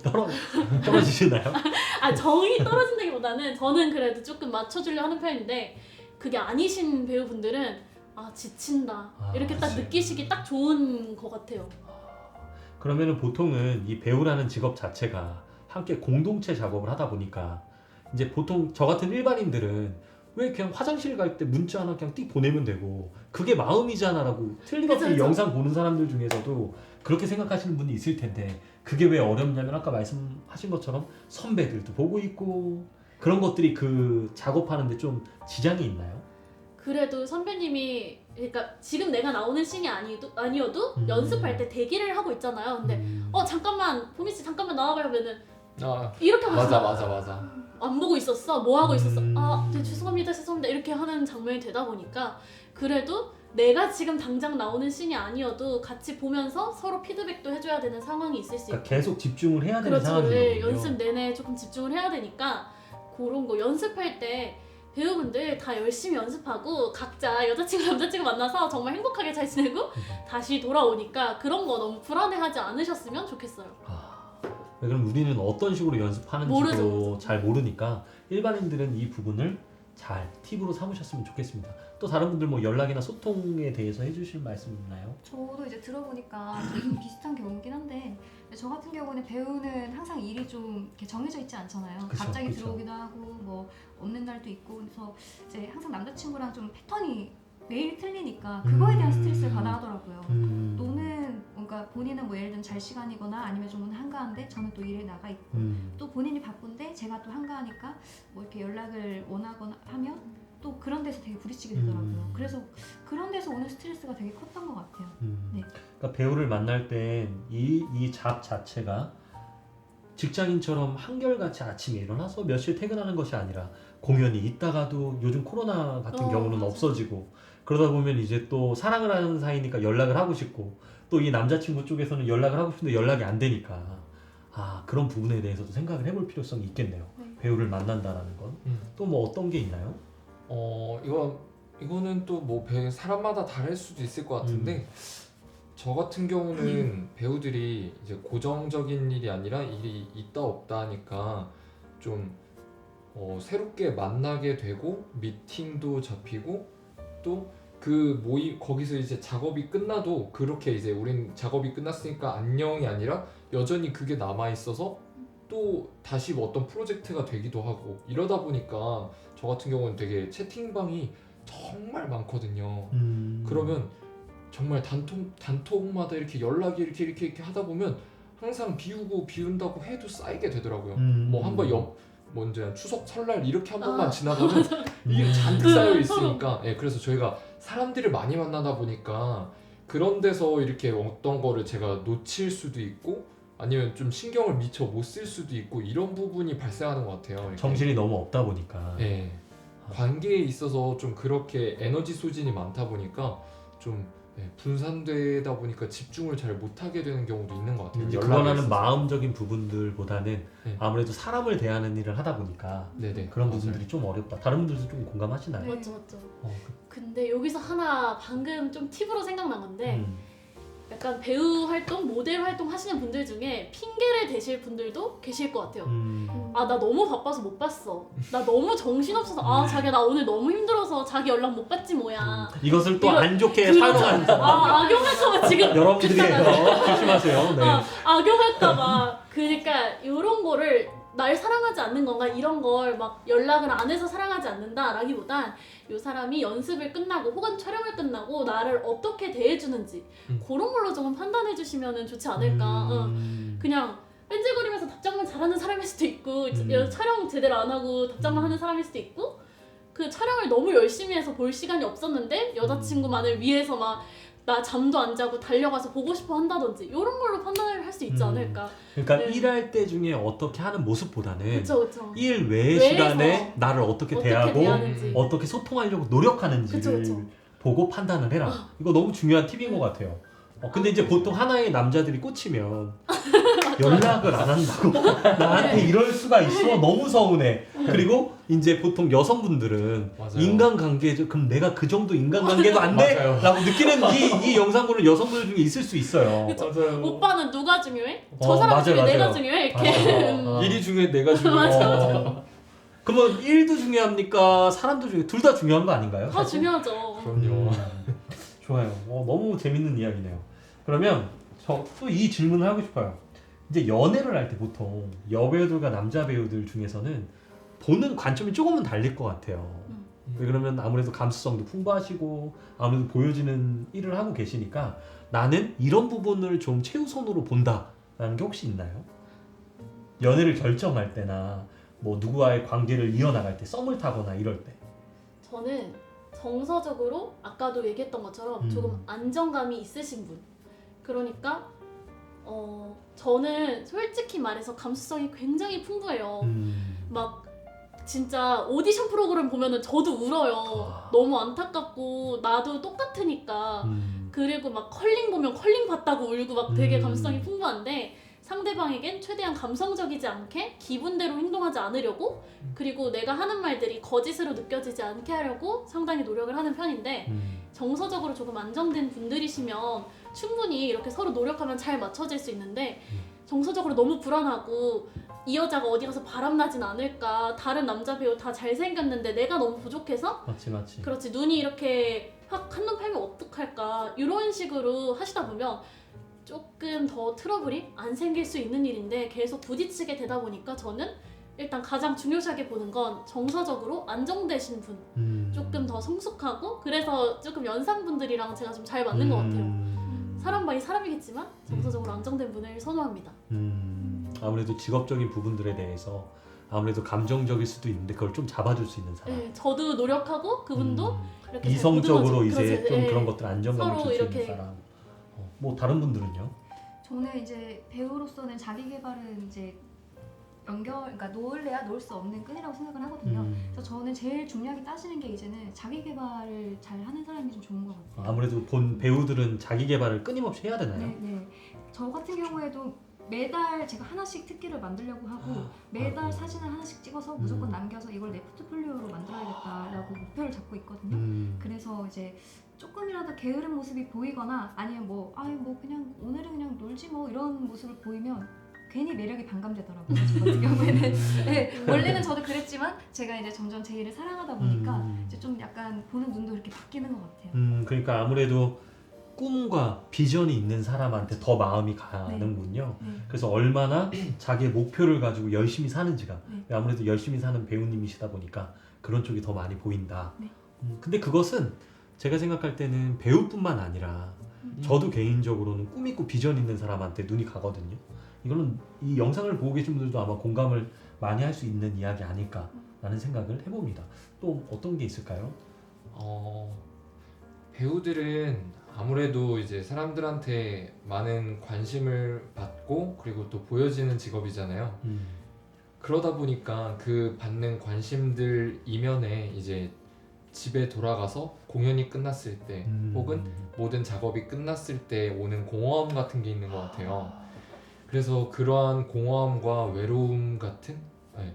떨어지시나요? 정이 떨어진다기보다는 저는 그래도 조금 맞춰주려 하는 편인데 그게 아니신 배우분들은 지친다 이렇게 딱 그치. 느끼시기 딱 좋은 것 같아요. 그러면은 보통은 이 배우라는 직업 자체가 함께 공동체 작업을 하다 보니까 이제 보통 저 같은 일반인들은 왜 그냥 화장실 갈 때 문자 하나 그냥 띡 보내면 되고 그게 마음이잖아라고 틀림없이 그쵸. 영상 보는 사람들 중에서도 그렇게 생각하시는 분이 있을 텐데 그게 왜 어렵냐면 아까 말씀하신 것처럼 선배들도 보고 있고 그런 것들이 그 작업하는데 좀 지장이 있나요? 그래도 선배님이 그러니까 지금 내가 나오는 씬이 아니어도 연습할 때 대기를 하고 있잖아요. 근데 잠깐만 보미 씨 잠깐만 나와봐요 하면은 이렇게 하면서 맞아. 안 보고 있었어? 뭐 하고 있었어? 네, 죄송합니다 이렇게 하는 장면이 되다 보니까 그래도 내가 지금 당장 나오는 씬이 아니어도 같이 보면서 서로 피드백도 해줘야 되는 상황이 있을 수 있고 그러니까 계속 집중을 해야 되는 그렇죠. 상황이거든요. 네, 연습 내내 조금 집중을 해야 되니까 그런 거 연습할 때 배우분들 다 열심히 연습하고 각자 여자친구 남자친구 만나서 정말 행복하게 잘 지내고 다시 돌아오니까 그런 거 너무 불안해하지 않으셨으면 좋겠어요. 그럼 우리는 어떤 식으로 연습하는지도 모르죠. 잘 모르니까 일반인들은 이 부분을 잘 팁으로 삼으셨으면 좋겠습니다. 또 다른 분들 뭐 연락이나 소통에 대해서 해주실 말씀 있나요? 저도 이제 들어보니까 좀 비슷한 경우긴 한데 저 같은 경우는 배우는 항상 일이 좀 이렇게 정해져 있지 않잖아요. 그쵸, 갑자기 그쵸. 들어오기도 하고 뭐 없는 날도 있고 그래서 이제 항상 남자친구랑 좀 패턴이 매일 틀리니까 그거에 대한 스트레스를 받아 하더라고요. 또는 뭔가 본인은 뭐 예를 들면 잘 시간이거나 아니면 좀 한가한데 저는 또 일에 나가 있고 또 본인이 바쁜데 제가 또 한가하니까 뭐 이렇게 연락을 원하거나 하면 또 그런 데서 되게 부딪히게 되더라고요. 그래서 그런 데서 오는 스트레스가 되게 컸던 것 같아요. 네. 그러니까 배우를 만날 땐 이 잡 자체가 직장인처럼 한결같이 아침에 일어나서 몇 시에 퇴근하는 것이 아니라 공연이 있다가도 요즘 코로나 같은 경우는 맞아. 없어지고 그러다 보면 이제 또 사랑을 하는 사이니까 연락을 하고 싶고 또 이 남자친구 쪽에서는 연락을 하고 싶은데 연락이 안 되니까 그런 부분에 대해서도 생각을 해볼 필요성이 있겠네요. 네. 배우를 만난다라는 건. 또 뭐 어떤 게 있나요? 이거는 또 뭐 사람마다 다를 수도 있을 것 같은데 저 같은 경우는 배우들이 이제 고정적인 일이 아니라 일이 있다 없다 하니까 좀 새롭게 만나게 되고 미팅도 잡히고 또 그 모임 거기서 이제 작업이 끝나도 그렇게 이제 우린 작업이 끝났으니까 안녕이 아니라 여전히 그게 남아 있어서 또 다시 뭐 어떤 프로젝트가 되기도 하고 이러다 보니까 저 같은 경우는 되게 채팅방이 정말 많거든요. 그러면 정말 단톡마다 이렇게 연락이 이렇게 하다 보면 항상 비운다고 해도 쌓이게 되더라고요. 뭐 한번 먼저 추석 설날 이렇게 한 번만 지나가면 이게 잔뜩 쌓여 있으니까 그래서 저희가 사람들을 많이 만나다 보니까 그런 데서 이렇게 어떤 거를 제가 놓칠 수도 있고 아니면 좀 신경을 미처 못 쓸 수도 있고 이런 부분이 발생하는 것 같아요. 이렇게. 정신이 너무 없다 보니까. 네. 관계에 있어서 좀 그렇게 에너지 소진이 많다 보니까 좀 분산되다 보니까 집중을 잘 못하게 되는 경우도 있는 것 같아요. 이제 연락에 그거는 있어서. 마음적인 부분들보다는 네. 아무래도 사람을 대하는 일을 하다 보니까 네네. 그런 맞아요. 부분들이 좀 어렵다. 다른 분들도 좀 공감하시나요? 네. 맞죠. 어, 근데 여기서 하나 방금 좀 팁으로 생각난 건데 약간 배우 활동, 모델 활동 하시는 분들 중에 핑계를 대실 분들도 계실 것 같아요. 아, 나 너무 바빠서 못 봤어. 나 너무 정신없어서 아, 자기야 나 오늘 너무 힘들어서 자기 연락 못 받지 뭐야. 이것을 또 이거- 안 좋게 그렇죠. 사용하는 사람. 아, 악용할까봐 지금 여러분들이에요. 조심하세요. 네. 악용할까봐. 그러니까 이런 거를 날 사랑하지 않는 건가 이런 걸 막 연락을 안 해서 사랑하지 않는다라기보단 이 사람이 연습을 끝나고 혹은 촬영을 끝나고 나를 어떻게 대해주는지 그런 걸로 조금 판단해 주시면 좋지 않을까. 그냥 뺀질거리면서 답장만 잘하는 사람일 수도 있고 촬영 제대로 안 하고 답장만 하는 사람일 수도 있고 그 촬영을 너무 열심히 해서 볼 시간이 없었는데 여자친구만을 위해서 막 나 잠도 안 자고 달려가서 보고 싶어 한다든지 이런 걸로 판단을 할 수 있지 않을까. 그러니까 네. 일할 때 중에 어떻게 하는 모습보다는 그쵸. 일 외의 외에서 시간에 나를 어떻게 대하고 대하는지. 어떻게 소통하려고 노력하는지를 그쵸. 보고 판단을 해라. 이거 너무 중요한 팁인 것 같아요. 근데 이제 보통 하나의 남자들이 꽂히면 연락을 안 한다고 나한테 이럴 수가 있어. 너무 서운해. 그리고 이제 보통 여성분들은 맞아요. 인간관계 그럼 내가 그 정도 인간관계도 안 돼? 맞아요. 라고 느끼는 이 영상 보는 여성분들 중에 있을 수 있어요. 그쵸. 맞아요. 오빠는 누가 중요해? 저 사람 맞아요, 중에 내가 맞아요. 중요해? 이렇게. 일이 중요해, 내가 중요해. 그러면 일도 중요합니까? 사람도 중요해? 둘 다 중요한 거 아닌가요? 다 중요하죠. 그럼요. 좋아요. 너무 재밌는 이야기네요. 그러면 저 또 이 질문을 하고 싶어요. 이제 연애를 할 때 보통 여배우들과 남자 배우들 중에서는 보는 관점이 조금은 달릴 것 같아요. 왜 그러면 아무래도 감수성도 풍부하시고 아무래도 보여지는 일을 하고 계시니까 나는 이런 부분을 좀 최우선으로 본다라는 게 혹시 있나요? 연애를 결정할 때나 뭐 누구와의 관계를 이어나갈 때 썸을 타거나 이럴 때. 저는 정서적으로 아까도 얘기했던 것처럼 조금 안정감이 있으신 분. 그러니까 저는 솔직히 말해서 감수성이 굉장히 풍부해요. 막 진짜 오디션 프로그램 보면은 저도 울어요. 너무 안타깝고 나도 똑같으니까. 그리고 막 컬링 보면 컬링 봤다고 울고 막 되게 감수성이 풍부한데 상대방에겐 최대한 감성적이지 않게 기분대로 행동하지 않으려고 그리고 내가 하는 말들이 거짓으로 느껴지지 않게 하려고 상당히 노력을 하는 편인데 정서적으로 조금 안정된 분들이시면 충분히 이렇게 서로 노력하면 잘 맞춰질 수 있는데 정서적으로 너무 불안하고 이 여자가 어디 가서 바람나진 않을까 다른 남자 배우 다 잘생겼는데 내가 너무 부족해서 맞지. 그렇지 눈이 이렇게 확 한눈 팔면 어떡할까 이런 식으로 하시다 보면 조금 더 트러블이 안 생길 수 있는 일인데 계속 부딪히게 되다 보니까 저는 일단 가장 중요시하게 보는 건 정서적으로 안정되신 분 조금 더 성숙하고 그래서 조금 연상분들이랑 제가 좀 잘 맞는 것 같아요. 사람 바이 사람이겠지만 정서적으로 안정된 분을 선호합니다. 아무래도 직업적인 부분들에 대해서 아무래도 감정적일 수도 있는데 그걸 좀 잡아줄 수 있는 사람. 네, 저도 노력하고 그분도 이렇게 잘 이성적으로 보듬어주고, 이제 그렇지, 좀 예. 그런 것들 안정감을 서로 줄 수 있는 이렇게. 사람. 뭐 다른 분들은요? 저는 이제 배우로서는 자기 개발은 이제 그러니까 놓을래야 놓을 수 없는 끈이라고 생각을 하거든요. 그래서 저는 제일 중요하게 따지는 게 이제는 자기 개발을 잘 하는 사람이 좀 좋은 것 같아요. 아무래도 본 배우들은 자기 개발을 끊임없이 해야 되나요? 네. 저 같은 경우에도 매달 제가 하나씩 특기를 만들려고 하고 매달 아이고. 사진을 하나씩 찍어서 무조건 남겨서 이걸 내 포트폴리오로 만들어야겠다라고 목표를 잡고 있거든요. 그래서 이제 조금이라도 게으른 모습이 보이거나 아니면 뭐 그냥 오늘은 그냥 놀지 뭐 이런 모습을 보이면 괜히 매력이 반감되더라고요. 저 같은 경우에는 네, 원래는 저도 그랬지만 제가 이제 점점 제 일을 사랑하다 보니까 이제 좀 약간 보는 눈도 이렇게 바뀌는 것 같아요. 그러니까 아무래도 꿈과 비전이 있는 사람한테 더 마음이 가는군요. 네. 그래서 얼마나 자기의 목표를 가지고 열심히 사는지가 네. 아무래도 열심히 사는 배우님이시다 보니까 그런 쪽이 더 많이 보인다. 네. 근데 그것은 제가 생각할 때는 배우뿐만 아니라 저도 개인적으로는 꿈 있고 비전 있는 사람한테 눈이 가거든요. 이거는 이 영상을 보고 계신 분들도 아마 공감을 많이 할 수 있는 이야기 아닐까라는 생각을 해봅니다. 또 어떤 게 있을까요? 배우들은 아무래도 이제 사람들한테 많은 관심을 받고 그리고 또 보여지는 직업이잖아요. 그러다 보니까 그 받는 관심들 이면에 이제 집에 돌아가서 공연이 끝났을 때 혹은 모든 작업이 끝났을 때 오는 공허함 같은 게 있는 것 같아요. 그래서 그러한 공허함과 외로움 같은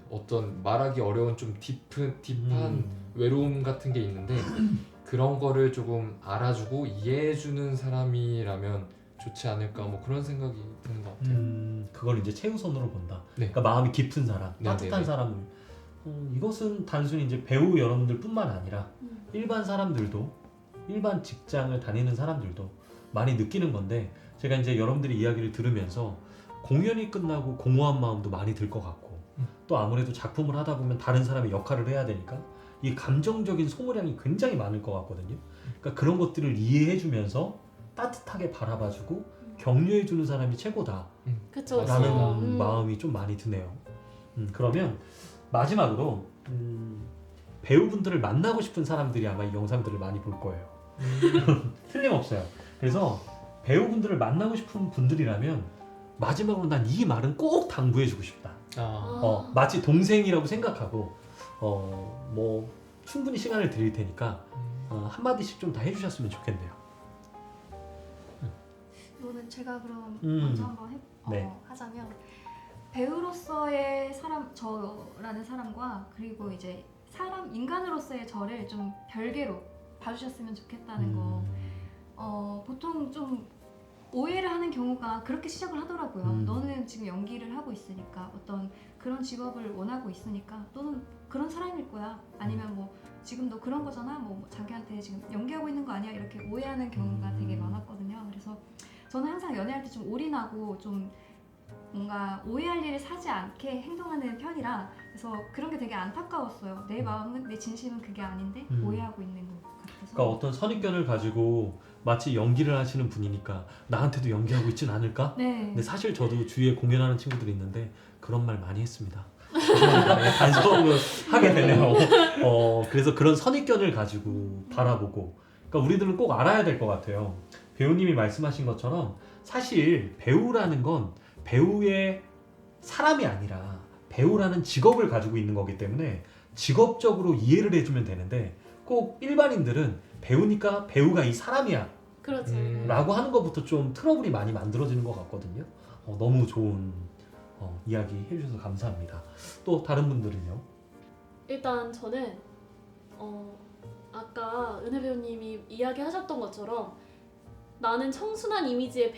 어떤 말하기 어려운 좀 딥한 외로움 같은 게 있는데 그런 거를 조금 알아주고 이해해주는 사람이라면 좋지 않을까 뭐 그런 생각이 드는 것 같아요. 그걸 이제 최우선으로 본다. 네. 그러니까 마음이 깊은 사람, 네, 따뜻한 네, 네. 사람을. 이것은 단순히 이제 배우 여러분들뿐만 아니라 음. 일반 사람들도, 일반 직장을 다니는 사람들도 많이 느끼는 건데, 제가 이제 여러분들의 이야기를 들으면서 공연이 끝나고 공허한 마음도 많이 들 것 같고, 또 아무래도 작품을 하다 보면 다른 사람의 역할을 해야 되니까 이 감정적인 소모량이 굉장히 많을 것 같거든요. 그러니까 그런 것들을 이해해주면서 따뜻하게 바라봐주고 격려해주는 사람이 최고다 그쵸. 라는 그쵸. 마음이 좀 많이 드네요. 그러면 마지막으로 배우분들을 만나고 싶은 사람들이 아마 이 영상들을 많이 볼 거예요. 틀림없어요. 그래서 배우분들을 만나고 싶은 분들이라면 마지막으로 난 이 말은 꼭 당부해주고 싶다. 아, 마치 동생이라고 생각하고 뭐 충분히 시간을 드릴 테니까 한마디씩 좀 다 해주셨으면 좋겠네요. 이거는 제가 그럼 음. 먼저 한번 네. 하자면 배우로서의 사람 저라는 사람과 그리고 이제 사람 인간으로서의 저를 좀 별개로 봐주셨으면 좋겠다는 거. 보통 좀 오해를 하는 경우가 그렇게 시작을 하더라고요. 너는 지금 연기를 하고 있으니까 어떤 그런 직업을 원하고 있으니까 너는 그런 사람일 거야. 아니면 뭐 지금 너 그런 거잖아. 뭐 자기한테 지금 연기하고 있는 거 아니야. 이렇게 오해하는 경우가 되게 많았거든요. 그래서 저는 항상 연애할 때 좀 올인하고 좀 뭔가 오해할 일을 사지 않게 행동하는 편이라 그래서 그런 게 되게 안타까웠어요. 내 마음은 내 진심은 그게 아닌데 오해하고 있는 것 같아서. 그러니까 어떤 선입견을 가지고 마치 연기를 하시는 분이니까 나한테도 연기하고 있진 않을까? 네. 근데 사실 저도 주위에 공연하는 친구들이 있는데 그런 말 많이 했습니다. 단속을 하게 되네요. 그래서 그런 선입견을 가지고 바라보고, 그러니까 우리들은 꼭 알아야 될 것 같아요. 배우님이 말씀하신 것처럼 사실 배우라는 건 배우의 사람이 아니라 배우라는 직업을 가지고 있는 거기 때문에 직업적으로 이해를 해주면 되는데, 꼭 일반인들은 배우니까 배우가 이 사람이야 그렇죠. 라고 하는 것부터 좀 트러블이 많이 만들어지는 것 같거든요. 너무 좋은 이야기 해주셔서 감사합니다. 또 다른 분들은요? 일단 저는 아까 은혜 배우님이 이야기하셨던 것처럼 나는 청순한 이미지의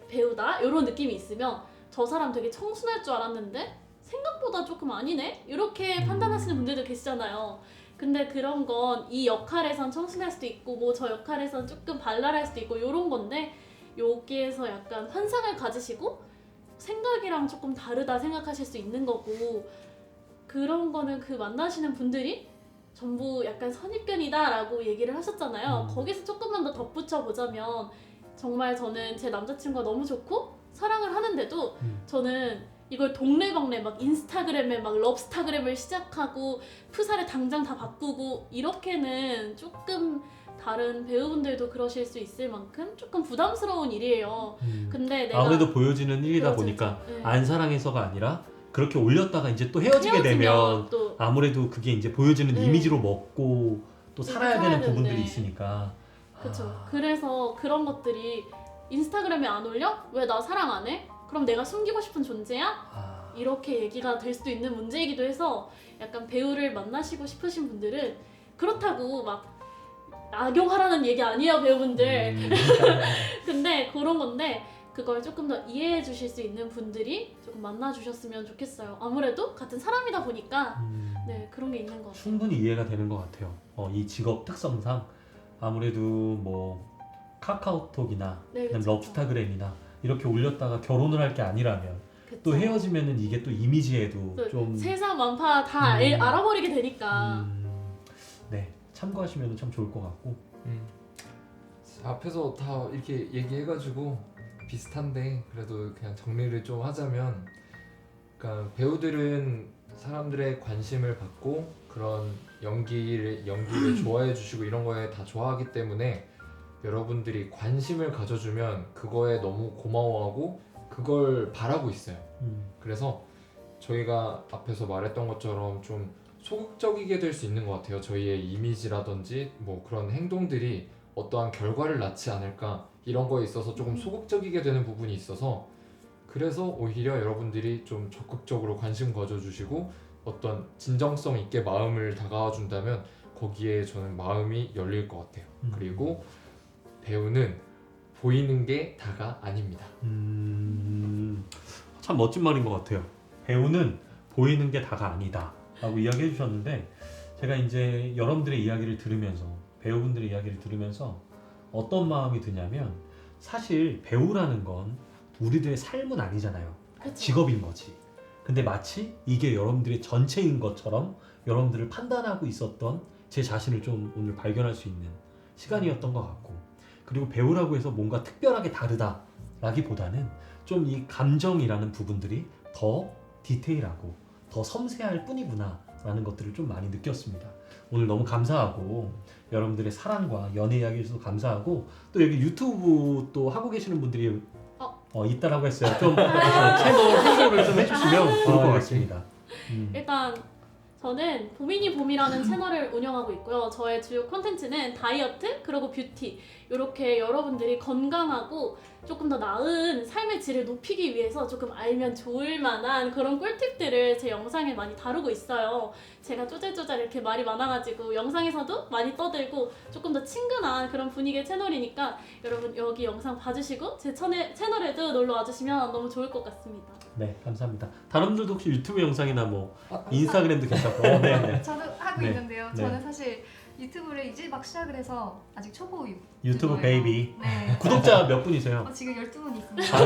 배우다 이런 느낌이 있으면 저 사람 되게 청순할 줄 알았는데 생각보다 조금 아니네? 이렇게 판단하시는 분들도 계시잖아요. 근데 그런 건 이 역할에선 청순할 수도 있고 뭐 저 역할에선 조금 발랄할 수도 있고 이런 건데, 여기에서 약간 환상을 가지시고 생각이랑 조금 다르다 생각하실 수 있는 거고, 그런 거는 그 만나시는 분들이 전부 약간 선입견이다 라고 얘기를 하셨잖아요. 거기서 조금만 더 덧붙여 보자면, 정말 저는 제 남자친구가 너무 좋고 사랑을 하는데도 저는 이걸 동네방네 막 인스타그램에 막 럽스타그램을 시작하고 프사를 당장 다 바꾸고 이렇게는 조금 다른 배우분들도 그러실 수 있을 만큼 조금 부담스러운 일이에요. 근데 내가 아무래도 보여지는 일이다 그렇죠, 보니까 그렇죠. 네. 안 사랑해서가 아니라 그렇게 올렸다가 이제 또 헤어지게 되면 헤어지면 또 아무래도 그게 이제 보여지는 네. 이미지로 먹고 또 살아야 되는 살아야 부분들이 되는데. 있으니까. 그렇죠. 그래서 그런 것들이 인스타그램에 안 올려? 왜 나 사랑 안 해? 그럼 내가 숨기고 싶은 존재야? 이렇게 얘기가 될 수도 있는 문제이기도 해서 약간 배우를 만나시고 싶으신 분들은, 그렇다고 막 악용하라는 얘기 아니에요 배우분들. 근데 그런 건데 그걸 조금 더 이해해 주실 수 있는 분들이 조금 만나 주셨으면 좋겠어요. 아무래도 같은 사람이다 보니까 네, 그런 게 있는 것 같아요. 충분히 이해가 되는 것 같아요. 이 직업 특성상 아무래도 뭐 카카오톡이나 네, 그냥 그쵸, 럽스타그램이나 이렇게 올렸다가 결혼을 할 게 아니라면 그쵸. 또 헤어지면은 이게 또 이미지에도 또 좀 세상 만파 다 알아버리게 되니까. 네, 참고하시면 참 좋을 것 같고. 앞에서 다 이렇게 얘기해가지고 비슷한데 그래도 그냥 정리를 좀 하자면, 그러니까 배우들은 사람들의 관심을 받고 그런 연기를 좋아해 주시고 이런 거에 다 좋아하기 때문에 여러분들이 관심을 가져주면 그거에 너무 고마워하고 그걸 바라고 있어요. 그래서 저희가 앞에서 말했던 것처럼 좀 소극적이게 될 수 있는 것 같아요. 저희의 이미지라든지 뭐 그런 행동들이 어떠한 결과를 낳지 않을까, 이런 거에 있어서 조금 소극적이게 되는 부분이 있어서, 그래서 오히려 여러분들이 좀 적극적으로 관심 가져주시고 어떤 진정성 있게 마음을 다가와 준다면 거기에 저는 마음이 열릴 것 같아요. 그리고 배우는 보이는 게 다가 아닙니다. 참 멋진 말인 것 같아요. 배우는 보이는 게 다가 아니다 라고 이야기해 주셨는데, 제가 이제 여러분들의 이야기를 들으면서, 배우분들의 이야기를 들으면서 어떤 마음이 드냐면, 사실 배우라는 건 우리들의 삶은 아니잖아요. 그쵸? 직업인 거지. 근데 마치 이게 여러분들의 전체인 것처럼 여러분들을 판단하고 있었던 제 자신을 좀 오늘 발견할 수 있는 시간이었던 것 같고, 그리고 배우라고 해서 뭔가 특별하게 다르다라기보다는 좀 이 감정이라는 부분들이 더 디테일하고 더 섬세할 뿐이구나 라는 것들을 좀 많이 느꼈습니다. 오늘 너무 감사하고, 여러분들의 사랑과 연애 이야기에서도 감사하고, 또 여기 유튜브 또 하고 계시는 분들이 있다라고 했어요. 좀 채널 홍보를 좀 해주시면 좋을 것 같습니다. 일단 저는 보민이 봄이라는 채널을 운영하고 있고요. 저의 주요 콘텐츠는 다이어트 그리고 뷰티, 이렇게 여러분들이 건강하고 조금 더 나은 삶의 질을 높이기 위해서 조금 알면 좋을 만한 그런 꿀팁들을 제 영상에 많이 다루고 있어요. 제가 쪼잘쪼잘 이렇게 말이 많아가지고 영상에서도 많이 떠들고 조금 더 친근한 그런 분위기의 채널이니까 여러분 여기 영상 봐주시고 제 채널에도 놀러 와주시면 너무 좋을 것 같습니다. 네, 감사합니다. 다른 분들도 혹시 유튜브 영상이나 뭐 인스타그램도 괜찮고, 네. 저도 하고 네. 있는데요. 네. 저는 사실 유튜브를 이제 막 시작을 해서 아직 초보 유튜브 유튜버예요. 베이비. 네. 구독자 몇 분이세요? 지금 12분 있습니다.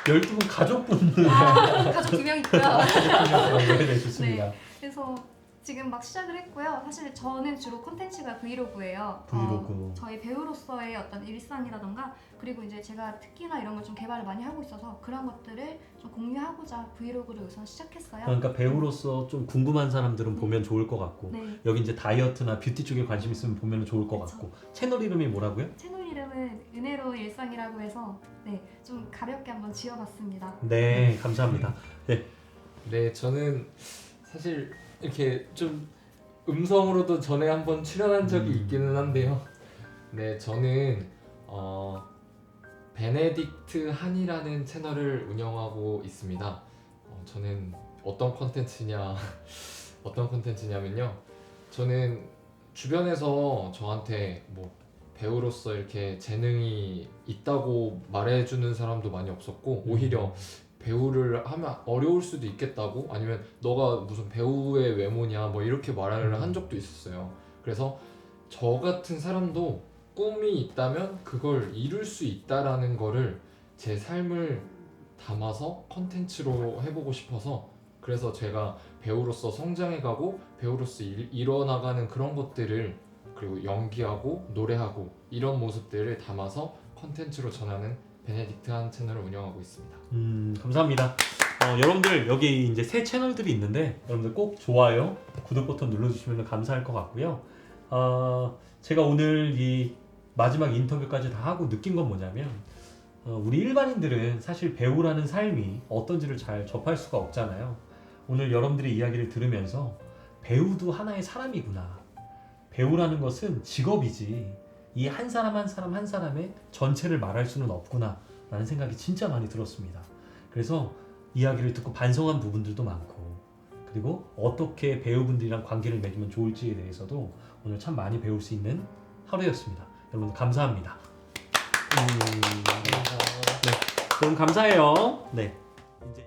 12분 가족분들. 가족 2명 있고요. 네, 좋습니다. 그래서 지금 막 시작을 했고요. 사실 저는 주로 콘텐츠가 브이로그예요. 브이로그. 저희 배우로서의 어떤 일상이라던가, 그리고 이제 제가 특기나 이런 걸 좀 개발을 많이 하고 있어서 그런 것들을 좀 공유하고자 브이로그를 우선 시작했어요. 그러니까 배우로서 좀 궁금한 사람들은 보면 좋을 것 같고, 네. 여기 이제 다이어트나 뷰티 쪽에 관심 있으면 보면 좋을 것 같고. 채널 이름이 뭐라고요? 채널 이름은 은혜로 일상이라고 해서 좀 가볍게 한번 지어봤습니다. 네, 감사합니다. 네, 저는 사실 이렇게 좀 음성으로도 전에 한번 출연한 적이 있기는 한데요. 네, 저는 베네딕트 한이라는 채널을 운영하고 있습니다. 저는 어떤 콘텐츠냐면요. 저는 주변에서 저한테 뭐 배우로서 이렇게 재능이 있다고 말해주는 사람도 많이 없었고, 오히려 배우를 하면 어려울 수도 있겠다고, 아니면 너가 무슨 배우의 외모냐 뭐 이렇게 말을 한 적도 있었어요. 그래서 저 같은 사람도 꿈이 있다면 그걸 이룰 수 있다라는 거를 제 삶을 담아서 컨텐츠로 해보고 싶어서, 그래서 제가 배우로서 성장해가고 배우로서 일어나가는 그런 것들을, 그리고 연기하고 노래하고 이런 모습들을 담아서 컨텐츠로 전하는 베네딕트 한 채널을 운영하고 있습니다. 감사합니다. 여러분들 여기 이제 새 채널들이 있는데, 여러분들 꼭 좋아요, 구독 버튼 눌러주시면 감사할 것 같고요. 제가 오늘 이 마지막 인터뷰까지 다 하고 느낀 건 뭐냐면, 우리 일반인들은 사실 배우라는 삶이 어떤지를 잘 접할 수가 없잖아요. 오늘 여러분들의 이야기를 들으면서 배우도 하나의 사람이구나, 배우라는 것은 직업이지 이 한 사람 한 사람 한 사람의 전체를 말할 수는 없구나 라는 생각이 진짜 많이 들었습니다. 그래서 이야기를 듣고 반성한 부분들도 많고, 그리고 어떻게 배우분들이랑 관계를 맺으면 좋을지에 대해서도 오늘 참 많이 배울 수 있는 하루였습니다. 여러분 감사합니다. 네, 여러분 감사해요. 네, 이제